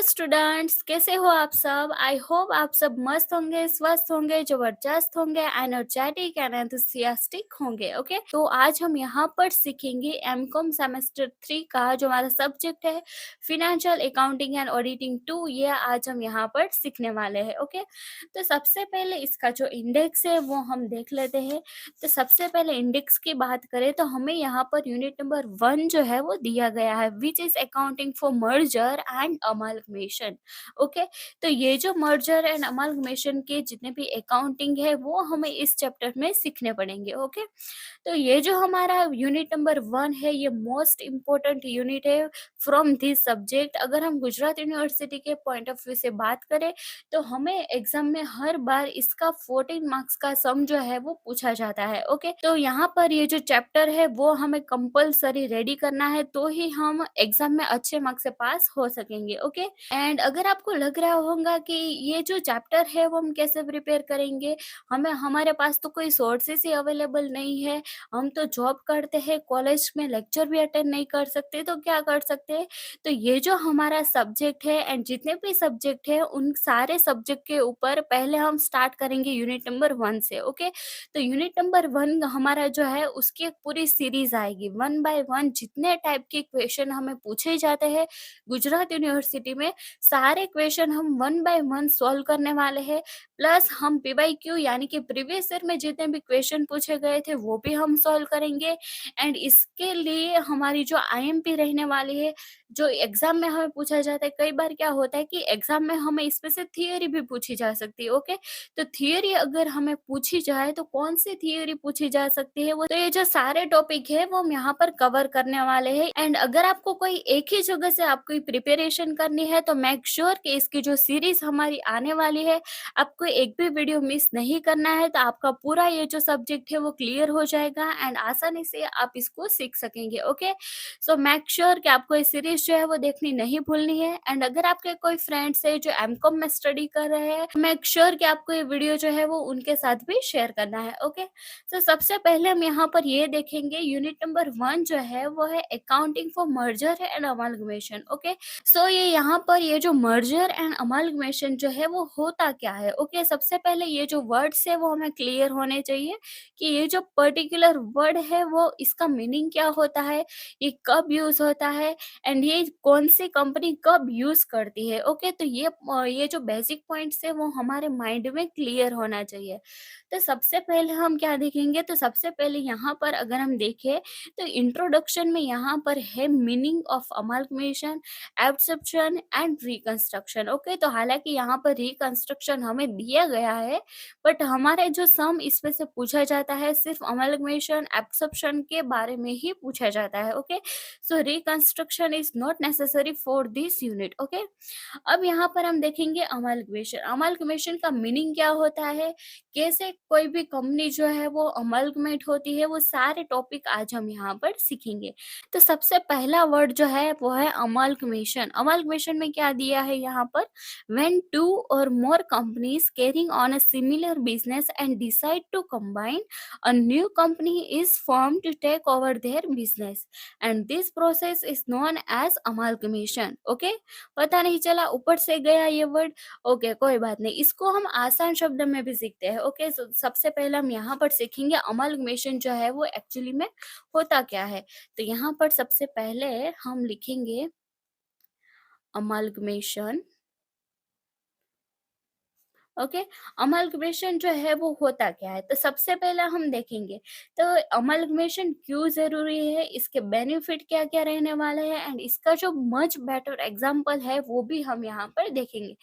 Students, कैसे हो आप सब? आई होप आप सब मस्त होंगे, स्वस्थ होंगे, जबरदस्त होंगे, एनर्जेटिक एंड एंथुसियास्टिक होंगे। ओके, तो आज हम यहाँ पर सीखेंगे एमकॉम सेमेस्टर 3 का जो हमारा सब्जेक्ट है फिनेंशियल अकाउंटिंग एंड ऑडिटिंग 2। ये आज हम यहाँ पर सीखने वाले हैं। ओके, तो सबसे पहले इसका जो इंडेक्स है वो हम देख लेते हैं। तो सबसे पहले इंडेक्स की बात करें तो हमें यहाँ पर यूनिट नंबर 1 जो है वो दिया गया है, which is accounting for merger and amalgamation. Okay, तो ये जो मर्जर एंड अमालगमेशन के जितने भी अकाउंटिंग है वो हमें इस चैप्टर में सीखने पड़ेंगे। ओके, तो ये जो हमारा यूनिट नंबर 1 है ये मोस्ट इम्पोर्टेंट यूनिट है फ्रॉम दिस सब्जेक्ट। अगर हम गुजरात यूनिवर्सिटी के पॉइंट ऑफ व्यू से बात करें तो हमें एग्जाम में हर बार इसका 14 मार्क्स का सम जो है वो पूछा जाता है। ओके, तो यहाँ पर ये जो चैप्टर है वो हमें कंपलसरी रेडी करना है, तो ही हम एग्जाम में अच्छे मार्क्स से पास हो सकेंगे। ओके, एंड अगर आपको लग रहा होगा कि ये जो चैप्टर है वो हम कैसे प्रिपेयर करेंगे, हमारे पास तो कोई सोर्सेस ही अवेलेबल नहीं है, हम तो जॉब करते हैं, कॉलेज में लेक्चर भी अटेंड नहीं कर सकते, तो क्या कर सकते हैं? तो ये जो हमारा सब्जेक्ट है एंड जितने भी सब्जेक्ट है उन सारे सब्जेक्ट के ऊपर पहले हम स्टार्ट करेंगे यूनिट नंबर 1 से। ओके, तो यूनिट नंबर 1 हमारा जो है उसकी एक पूरी सीरीज आएगी, 1 बाय 1 जितने टाइप के क्वेश्चन हमें पूछे जाते हैं गुजरात यूनिवर्सिटी में, सारे क्वेश्चन हम 1 बाय 1 सॉल्व करने वाले हैं। प्लस हम पीवाईक्यू यानी कि प्रीवियस ईयर में जितने भी क्वेश्चन पूछे गए थे वो भी हम सॉल्व करेंगे। एंड इसके लिए हमारी जो आईएमपी रहने वाली है, जो एग्जाम में हमें पूछा जाता है, कई बार क्या होता है कि एग्जाम में हमें इसमें से थियरी भी पूछी जा सकती है। ओके, तो थियरी अगर हमें पूछी जाए तो कौन सी थियरी पूछी जा सकती है, वो तो ये जो सारे टॉपिक है वो हम यहाँ पर कवर करने वाले हैं। एंड अगर आपको कोई एक ही जगह से आपको प्रिपरेशन करनी है तो मेक श्योर कि इसकी जो सीरीज हमारी आने वाली है आपको एक भी वीडियो मिस नहीं करना है, तो आपका पूरा ये जो सब्जेक्ट है वो क्लियर हो जाएगा एंड आसानी से आप इसको सीख सकेंगे। ओके, सो मेक श्योर कि आपको ये सीरीज जो है वो देखनी नहीं भूलनी है। एंड अगर आपके कोई फ्रेंड्स है जो एमकॉम में स्टडी कर रहे हैं, मेक श्योर कि आपको ये वीडियो जो है वो उनके साथ भी शेयर करना है। ओके, तो सबसे पहले हम यहाँ पर ये देखेंगे यूनिट नंबर 1 जो है वो है accounting for merger and amalgamation. Okay, so ये यहाँ पर ये जो मर्जर एंड अमालगमेशन जो है वो होता क्या है। ओके, सबसे पहले ये जो वर्ड्स है वो हमें क्लियर होने चाहिए कि ये जो पर्टिकुलर वर्ड है वो इसका मीनिंग क्या होता है, ये कब यूज होता है एंड ये कौन सी कंपनी कब यूज करती है। ओके, तो ये जो बेसिक पॉइंट्स है वो हमारे माइंड में क्लियर होना चाहिए। तो सबसे पहले हम क्या देखेंगे, तो सबसे पहले यहाँ पर अगर हम देखें तो इंट्रोडक्शन में यहाँ पर है meaning of amalgamation, absorption and reconstruction. Okay, तो हालांकि यहाँ पर रिकंस्ट्रक्शन हमें दिया गया है, बट हमारे जो सम इसमें से पूछा जाता है सिर्फ अमालगमेशन एब्सॉर्प्शन के बारे में ही पूछा जाता है। Okay, so reconstruction is not necessary for this unit. Okay, अब यहाँ पर हम देखेंगे अमालगमेशन। अमालगमेशन का मीनिंग क्या होता है, कैसे कोई भी कंपनी जो है वो अमालगमेट होती है, वो सारे टॉपिक आज हम यहाँ पर सीखेंगे। तो सबसे पहला वर्ड जो है वो है अमालगमेशन। अमालगमेशन में क्या दिया है यहाँ पर, when two or more companies carrying on a similar business and decide to combine, a new company is formed to take over their business and this process is known as amalgamation. Okay, पता नहीं चला ऊपर से गया ये word. Okay, कोई बात नहीं, इसको हम आसान शब्द में भी सीखते हैं। ओके, सबसे पहले हम यहाँ पर सीखेंगे अमालगमेशन जो है वो एक्चुअली में होता क्या है। तो यहाँ पर सबसे पहले हम लिखेंगे अमालगमेशन। ओके, अमलगमेशन जो है वो होता क्या है, तो सबसे पहला हम देखेंगे तो अमलगमेशन क्यों जरूरी है, इसके बेनिफिट क्या क्या रहने वाले हैं एंड इसका जो मच बेटर एग्जांपल है वो भी हम यहाँ पर देखेंगे।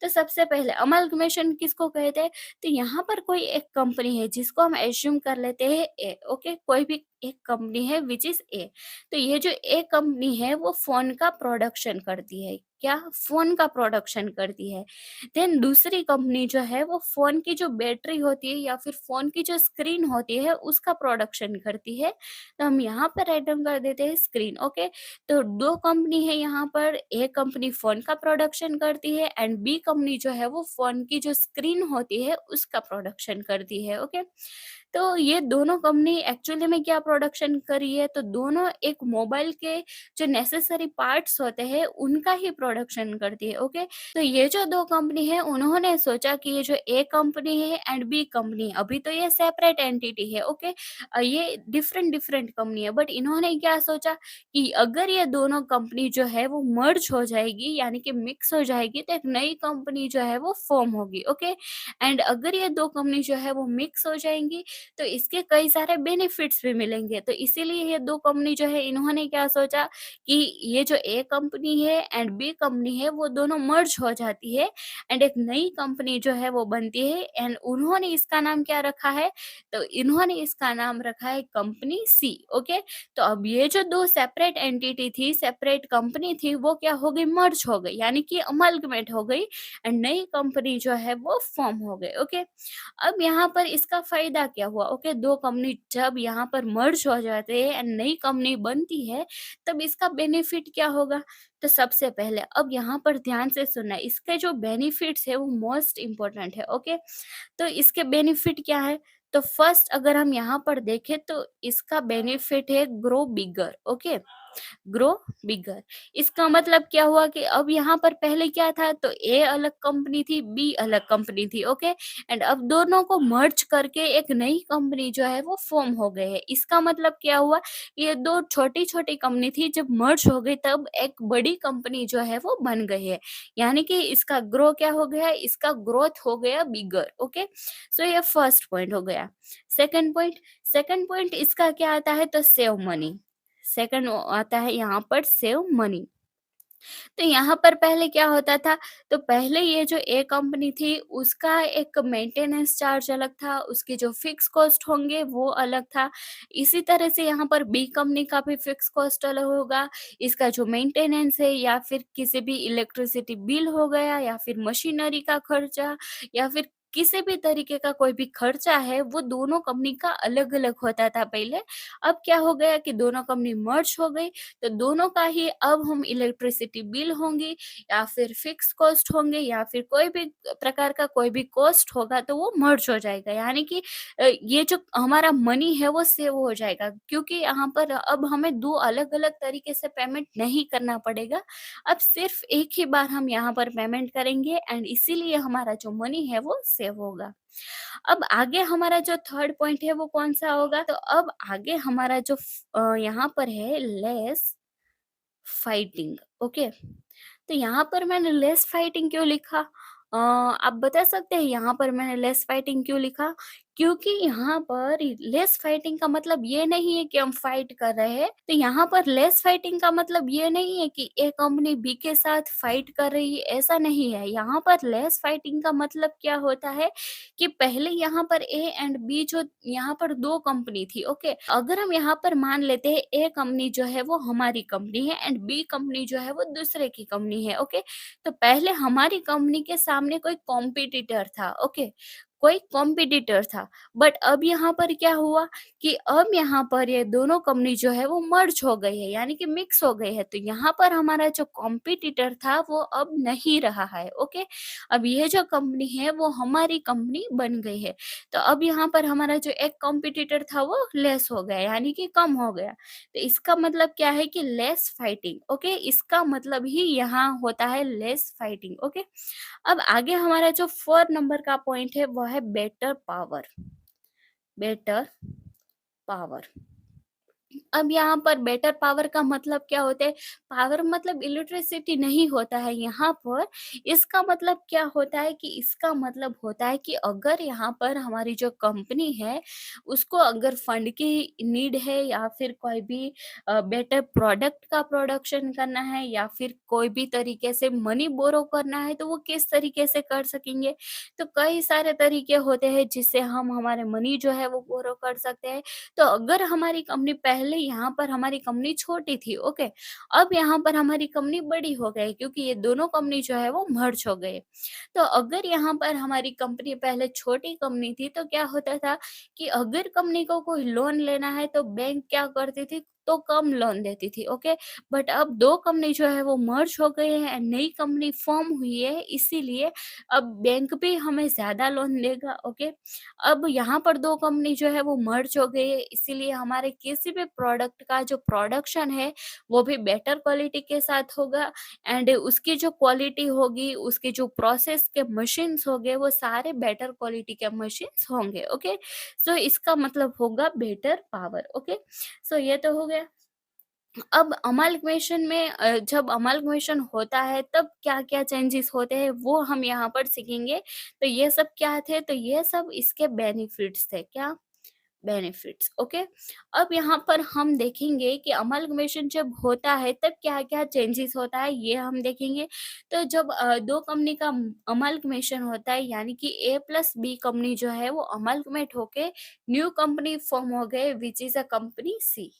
तो सबसे पहले अमलगमेशन किसको कहते हैं, तो यहाँ पर कोई एक कंपनी है जिसको हम एज्यूम कर लेते हैं ए। ओके, कोई भी एक कंपनी है विच इज ए। तो ये जो ए कंपनी है वो फोन का प्रोडक्शन करती है, क्या फोन का प्रोडक्शन करती है। देन दूसरी कंपनी जो है वो फोन की जो बैटरी होती है या फिर फोन की जो स्क्रीन होती है उसका प्रोडक्शन करती है। तो हम यहाँ पर राइट डाउन कर देते हैं स्क्रीन। ओके, तो दो कंपनी है यहाँ पर, ए कंपनी फोन का प्रोडक्शन करती है एंड बी कंपनी जो है वो फोन की जो स्क्रीन होती है उसका प्रोडक्शन करती है। ओके, तो ये दोनों कंपनी एक्चुअली में क्या प्रोडक्शन कर रही है, तो दोनों एक मोबाइल के जो नेसेसरी पार्ट्स होते हैं उनका ही प्रोडक्शन करती है। ओके, तो ये जो 2 कंपनी है उन्होंने सोचा कि ये जो ए कंपनी है एंड बी कंपनी है, अभी तो ये सेपरेट एंटिटी है। ओके, ये डिफरेंट डिफरेंट कंपनी है, बट इन्होंने क्या सोचा कि अगर ये दोनों कंपनी जो है वो मर्ज हो जाएगी, यानी कि मिक्स हो जाएगी, तो एक नई कंपनी जो है वो फॉर्म होगी। ओके, एंड अगर ये 2 कंपनी जो है वो मिक्स हो जाएंगी तो इसके कई सारे बेनिफिट्स भी मिलेंगे। तो इसीलिए ये 2 कंपनी जो है इन्होंने क्या सोचा कि ये जो ए कंपनी है एंड बी कंपनी है वो दोनों मर्ज हो जाती है एंड एक नई कंपनी जो है वो बनती है, एंड उन्होंने इसका नाम क्या रखा है, तो इन्होंने इसका नाम रखा है कंपनी सी। ओके, तो अब ये जो 2 सेपरेट एंटिटी थी, सेपरेट कंपनी थी, वो क्या हो गई, मर्ज हो गई, यानी कि अमलगमेट हो गई एंड नई कंपनी जो है वो फॉर्म हो गई। ओके, अब यहाँ पर इसका फ़ायदा क्या हुआ? ओके, 2 कंपनी जब यहाँ पर मर्ज हो जाते हैं एंड नई कंपनी बनती है, तब इसका बेनिफिट क्या होगा? तो सबसे पहले अब यहाँ पर ध्यान से सुनना है, इसके जो बेनिफिट्स है वो मोस्ट इम्पोर्टेंट है। ओके, तो इसके बेनिफिट क्या है? तो फर्स्ट अगर हम यहाँ पर देखें तो इसका बेनिफिट है ग्रो बिगर। ओके, ग्रो बिगर, इसका मतलब क्या हुआ कि अब यहाँ पर पहले क्या था, तो ए अलग कंपनी थी, बी अलग कंपनी थी। ओके, एंड अब दोनों को मर्ज करके एक नई कंपनी जो है वो फॉर्म हो गई है। इसका मतलब क्या हुआ, ये 2 छोटी छोटी कंपनी थी, जब मर्ज हो गई तब एक बड़ी कंपनी जो है वो बन गई है, यानी कि इसका ग्रो क्या हो गया, इसका ग्रोथ हो गया बिगर। ओके, सो ये फर्स्ट पॉइंट हो गया। सेकंड पॉइंट इसका क्या आता है, तो सेव मनी। सेकंड आता है यहाँ पर सेव मनी। तो यहाँ पर पहले क्या होता था, तो पहले ये जो ए कंपनी थी उसका एक मेंटेनेंस चार्ज अलग था, उसके जो फिक्स कॉस्ट होंगे वो अलग था। इसी तरह से यहाँ पर बी कंपनी का भी फिक्स कॉस्ट अलग होगा, इसका जो मेंटेनेंस है या फिर किसी भी इलेक्ट्रिसिटी बिल हो गया या फिर मशीनरी का खर्चा या फिर किसी भी तरीके का कोई भी खर्चा है, वो दोनों कंपनी का अलग अलग होता था पहले। अब क्या हो गया कि दोनों कंपनी मर्ज हो गई, तो दोनों का ही अब हम इलेक्ट्रिसिटी बिल होंगी या फिर फिक्स कॉस्ट होंगे या फिर कोई भी प्रकार का कोई भी कॉस्ट होगा तो वो मर्ज हो जाएगा, यानी कि ये जो हमारा मनी है वो सेव हो जाएगा, क्योंकि यहाँ पर अब हमें 2 अलग अलग तरीके से पेमेंट नहीं करना पड़ेगा। अब सिर्फ एक ही बार हम यहाँ पर पेमेंट करेंगे एंड इसीलिए हमारा जो मनी है वो सेव होगा। अब आगे हमारा जो थर्ड पॉइंट है वो कौन सा होगा, तो अब आगे हमारा जो यहाँ पर है लेस फाइटिंग। ओके, तो यहाँ पर मैंने लेस फाइटिंग क्यों लिखा? आप बता सकते हैं यहाँ पर मैंने लेस फाइटिंग क्यों लिखा? क्योंकि यहाँ पर लेस फाइटिंग का मतलब ये नहीं है कि हम फाइट कर रहे हैं। तो यहाँ पर लेस फाइटिंग का मतलब ये नहीं है कि ए कंपनी बी के साथ फाइट कर रही है, ऐसा नहीं है। यहाँ पर लेस फाइटिंग का मतलब क्या होता है कि पहले यहाँ पर ए एंड बी जो यहाँ पर 2 कंपनी थी। ओके, अगर हम यहाँ पर मान लेते हैं ए कंपनी जो है वो हमारी कंपनी है एंड बी कंपनी जो है वो दूसरे की कंपनी है। ओके, तो पहले हमारी कंपनी के सामने कोई कॉम्पिटिटर था। ओके, कोई कॉम्पिटिटर था, बट अब यहाँ पर क्या हुआ कि अब यहाँ पर ये दोनों कंपनी जो है वो मर्ज हो गई है, यानी कि मिक्स हो गई है। तो यहाँ पर हमारा जो कॉम्पिटिटर था वो अब नहीं रहा है। ओके, अब ये जो कंपनी है वो हमारी कंपनी बन गई है। तो अब यहाँ पर हमारा जो एक कॉम्पिटिटर था वो लेस हो गया, यानी कि कम हो गया। तो इसका मतलब क्या है कि लेस फाइटिंग। ओके, इसका मतलब ही यहाँ होता है लेस फाइटिंग। ओके, अब आगे हमारा जो 4 नंबर का पॉइंट है वो है बेटर पावर। बेटर पावर, अब यहाँ पर बेटर पावर का मतलब क्या होता है? पावर मतलब इलेक्ट्रिसिटी नहीं होता है यहाँ पर। इसका मतलब क्या होता है कि इसका मतलब होता है कि अगर यहाँ पर हमारी जो कंपनी है, उसको अगर फंड की नीड है या फिर कोई भी बेटर प्रोडक्ट का प्रोडक्शन करना है या फिर कोई भी तरीके से मनी बोरो करना है, तो वो किस तरीके से कर सकेंगे? तो कई सारे तरीके होते हैं जिससे हम हमारे मनी जो है वो बोरो कर सकते हैं। तो अगर हमारी कंपनी पहले यहाँ पर हमारी कंपनी छोटी थी। ओके, अब यहाँ पर हमारी कंपनी बड़ी हो गई क्योंकि ये दोनों कंपनी जो है वो मर्ज हो गए। तो अगर यहाँ पर हमारी कंपनी पहले छोटी कंपनी थी तो क्या होता था कि अगर कंपनी को कोई लोन लेना है तो बैंक क्या करती थी, तो कम लोन देती थी, ओके। बट अब 2 कंपनी जो है वो मर्ज हो गई है एंड नई कंपनी फॉर्म हुई है, इसीलिए अब बैंक भी हमें ज़्यादा लोन देगा, ओके। अब यहाँ पर 2 कंपनी जो है वो मर्ज हो गई है, इसीलिए हमारे किसी भी प्रोडक्ट का जो प्रोडक्शन है वो भी बेटर क्वालिटी के साथ होगा एंड उसकी जो क्वालिटी होगी, उसके जो प्रोसेस के मशीन्स होंगे वो सारे बेटर क्वालिटी के मशीन्स होंगे, ओके। सो इसका मतलब होगा बेटर पावर, ओके। सो ये तो हो गया। अब अमाल्गमेशन में जब अमाल्गमेशन होता है तब क्या-क्या चेंजेस होते हैं वो हम यहाँ पर सीखेंगे। तो ये सब क्या थे? तो ये सब इसके बेनिफिट्स थे। क्या? Benefits, okay. अब यहाँ पर हम देखेंगे कि अमाल्गमेशन जब होता है तब क्या-क्या चेंजेस होता है ये हम देखेंगे। तो जब 2 कंपनी का अमाल्गमेशन होता है यानी कि ए प्लस बी कंपनी जो है वो अमाल्गमेट होके न्यू कंपनी फॉर्म हो गए व्हिच इज़ अ कंपनी सी।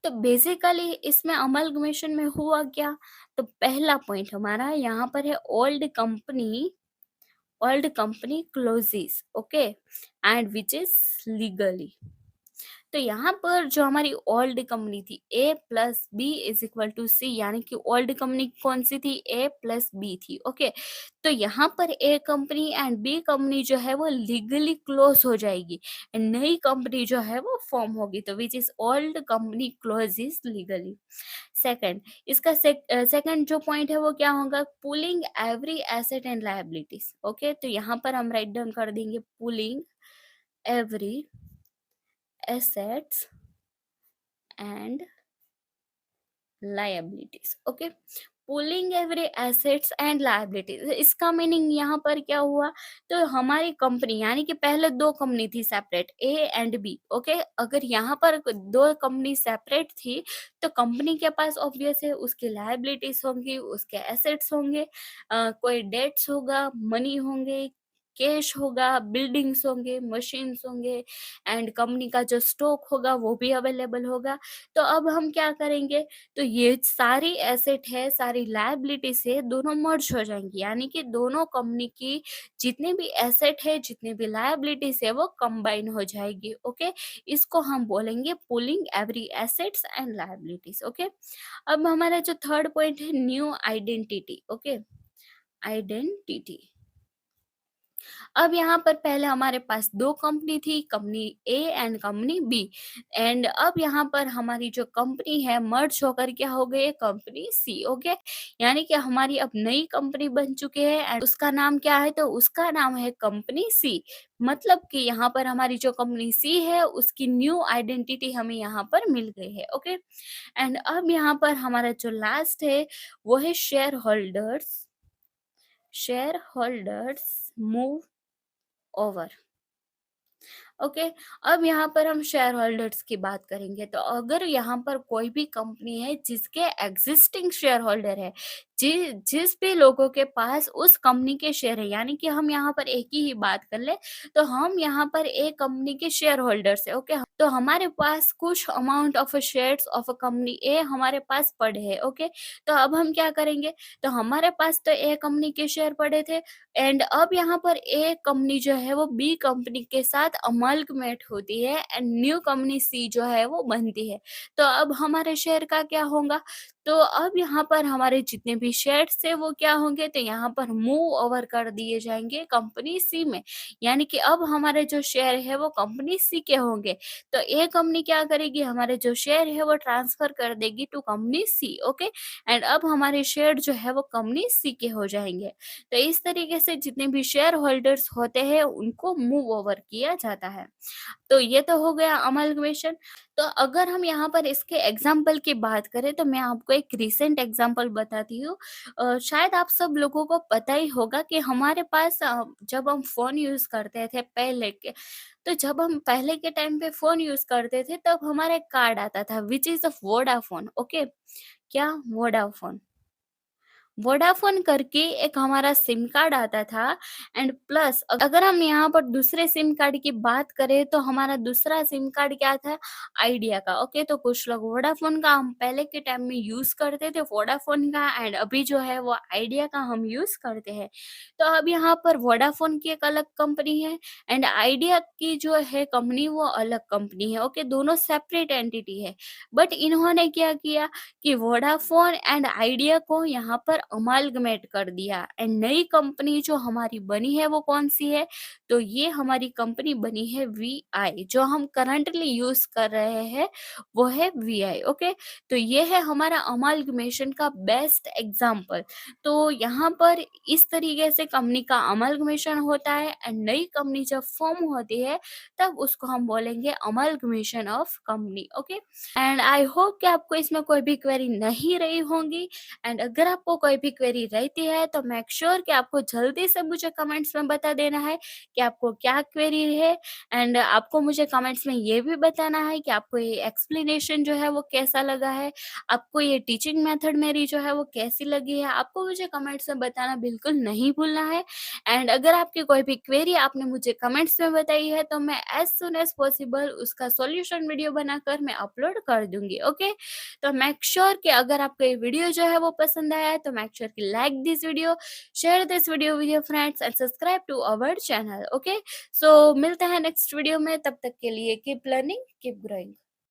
तो बेसिकली इसमें अमलगमेशन में हुआ क्या? तो पहला पॉइंट हमारा यहाँ पर है old company closes, okay, and which is legally. तो यहाँ पर जो हमारी ओल्ड कंपनी थी A plus B is equal to C, यानी कि ओल्ड कंपनी कौन सी थी? ए प्लस बी थी, ओके। तो यहाँ पर A company and B company जो है वो लीगली क्लोज हो जाएगी एंड नई कंपनी जो है वो फॉर्म होगी, तो which is old company close is legally. Second, इसका सेकंड जो पॉइंट है वो क्या होगा? Pulling every asset and liabilities, okay. तो यहाँ पर हम राइट डाउन कर देंगे pulling every assets and liabilities, okay. Pulling every assets and liabilities, इसका मीनिंग यहाँ पर क्या हुआ? तो हमारी कंपनी यानी कि पहले 2 कंपनी थी separate A and B, okay. अगर यहाँ पर 2 कंपनी सेपरेट थी तो कंपनी के पास ऑब्वियस है उसकी लायबिलिटीज होंगी, उसके एसेट्स होंगे, कोई डेट्स होगा, मनी होंगे, कैश होगा, बिल्डिंग्स होंगे, मशीन्स होंगे एंड कंपनी का जो स्टॉक होगा वो भी अवेलेबल होगा। तो अब हम क्या करेंगे? तो ये सारी एसेट है, सारी लायबिलिटीज है, दोनों मर्ज हो जाएंगी, यानी कि दोनों कंपनी की जितनी भी एसेट है, जितनी भी लायबिलिटीज है वो कंबाइन हो जाएगी, ओके। इसको हम बोलेंगे pooling every assets and liabilities, okay. अब हमारा जो थर्ड पॉइंट है न्यू आइडेंटिटी, ओके। आइडेंटिटी, अब यहाँ पर पहले हमारे पास 2 कंपनी थी, company A and company B, and अब यहाँ पर हमारी जो कंपनी है मर्ज होकर क्या हो गई? Company C, okay. यानी कि हमारी अब नई कंपनी बन चुकी है एंड उसका नाम क्या है? तो उसका नाम है कंपनी सी। मतलब कि यहाँ पर हमारी जो कंपनी सी है उसकी न्यू आइडेंटिटी हमें यहाँ पर मिल गई है, ओके। एंड अब यहाँ पर हमारा जो लास्ट है वो है share holders move over, okay. अब यहाँ पर हम शेयर होल्डर्स की बात करेंगे। तो अगर यहाँ पर कोई भी कंपनी है जिसके एग्जिस्टिंग शेयर होल्डर है, जिस भी लोगों के पास उस कंपनी के शेयर है, यानी कि हम यहाँ पर एक ही बात कर ले, तो हम यहाँ पर एक कंपनी के शेयर होल्डर्स है, ओके। तो हमारे पास कुछ amount of shares of a company A हमारे पास पड़े हैं, ओके। तो अब हम क्या करेंगे? तो हमारे पास तो ए कंपनी के शेयर पड़े थे एंड अब यहाँ पर ए कंपनी जो है वो बी कंपनी के साथ अमलगमेट होती है एंड न्यू कंपनी सी जो है वो बनती है। तो अब हमारे शेयर का क्या होगा? तो अब यहाँ पर हमारे जितने भी शेयर्स थे वो क्या होंगे? तो यहाँ पर मूव ओवर कर दिए जाएंगे कंपनी सी में, यानी कि अब हमारे जो शेयर है वो कंपनी सी के होंगे। तो ए कंपनी क्या करेगी? हमारे जो शेयर है वो ट्रांसफर कर देगी to company C, okay. And अब हमारे शेयर जो है वो कंपनी सी के हो जाएंगे। तो इस तरीके से जितने भी शेयर होल्डर्स होते हैं उनको मूव ओवर किया जाता है। तो ये तो हो गया अमलगमेशन। तो अगर हम यहाँ पर इसके एग्जाम्पल की बात करें तो मैं आपको एक रिसेंट एग्जाम्पल बताती हूँ। शायद आप सब लोगों को पता ही होगा कि हमारे पास जब हम फ़ोन यूज़ करते थे पहले के, तो जब हम पहले के टाइम पे फ़ोन यूज़ करते थे तब हमारा एक कार्ड आता था which is a Vodafone, okay. क्या? वोडाफ़ोन। वोडाफ़ोन करके एक हमारा सिम कार्ड आता था एंड प्लस अगर हम यहाँ पर दूसरे सिम कार्ड की बात करें तो हमारा दूसरा सिम कार्ड क्या था? आइडिया का। ओके, तो कुछ लोग वोडाफ़ोन का हम पहले के टाइम में यूज़ करते थे वोडाफ़ोन का एंड अभी जो है वो आइडिया का हम यूज़ करते हैं। तो अब यहाँ पर वोडाफ़ोन की एक अलग कंपनी है एंड आइडिया की जो है कंपनी वो अलग कंपनी है। ओके, दोनों सेपरेट एंटिटी है। बट इन्होंने क्या किया कि वोडाफ़ोन एंड आइडिया को यहाँ पर अमाल्गमेट कर दिया एंड नई कंपनी जो हमारी बनी है वो कौन-सी है? तो ये हमारी कंपनी बनी है वीआई, जो हम करंटली यूज़ कर रहे हैं वो है वीआई। ओके, तो ये है हमारा अमाल्गमेशन का बेस्ट एग्ज़ाम्पल। तो यहाँ पर इस तरीके से कंपनी का अमाल्गमेशन होता है एंड नई कंपनी जब फ़ॉर्म होती है तब उसको हम बोलेंगे amalgamation of company. Okay, and I hope कि आपको इसमें कोई भी क्वेरी नहीं रही होंगी एंड अगर आपको कोई भी क्वेरी रहती है तो मेक श्योर कि आपको जल्दी से मुझे कमेंट्स में बता देना है कि आपको क्या क्वेरी है एंड आपको मुझे कमेंट्स में ये भी बताना है कि आपको ये एक्सप्लेनेशन जो है वो कैसा लगा है, आपको ये टीचिंग मेथड मेरी जो है वो कैसी लगी है, आपको मुझे कमेंट्स में बताना बिल्कुल नहीं भूलना है। एंड अगर आपकी कोई भी क्वेरी आपने मुझे कमेंट्स में बताई है तो मैं एज़ सून एज़ पॉसिबल उसका सॉल्यूशन वीडियो बनाकर मैं अपलोड कर दूँगी। ओके? तो मेक श्योर कि अगर आपको ये वीडियो जो है वो पसंद आया है तो मेक श्योर कि like this video, share this video with your friends and subscribe to our channel. Okay? So मिलते हैं नेक्स्ट वीडियो में, तब तक के लिए कीप लर्निंग, कीप ग्रोइंग।